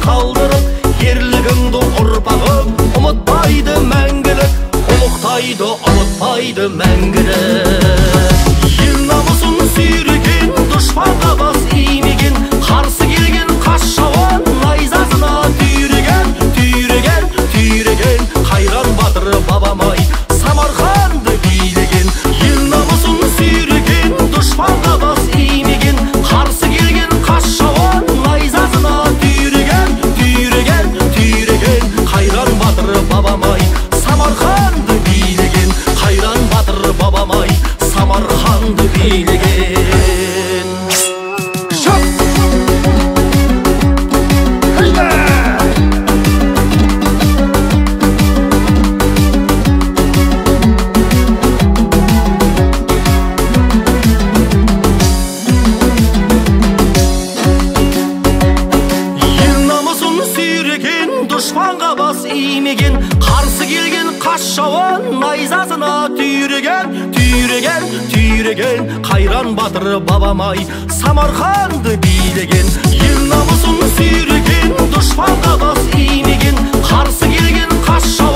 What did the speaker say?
қалдырып, ерлігіңді ұрпағым ұмытпайды мәңгілік, ұлықтайды, ұмытпайды мәңгілік. Ел намысын сүйреген, дұшпанға бас имеген, қарсы келген қас жауын найзасына түйреген, түйреген, түйреген, қайран батыр бабам-ай Самарқанды билеген. Ел намысын сүйреген, дұшпанға бас имеген, қарсы келген қас жауын найзасына түйреген, түйреген, түйреген, қайран батыр бабам-ай Самарқанды билеген, қайран батыр бабам-ай Самарқанды билеген. Дұшпанға бас имеген, қарсы келген қас жауын найзасына түйреген, түйреген, түйреген, қайран батыр бабам-ай Самарқанды билеген. Ел намысын сүйреген, дұшпанға бас имеген, қарсы келген қас жауын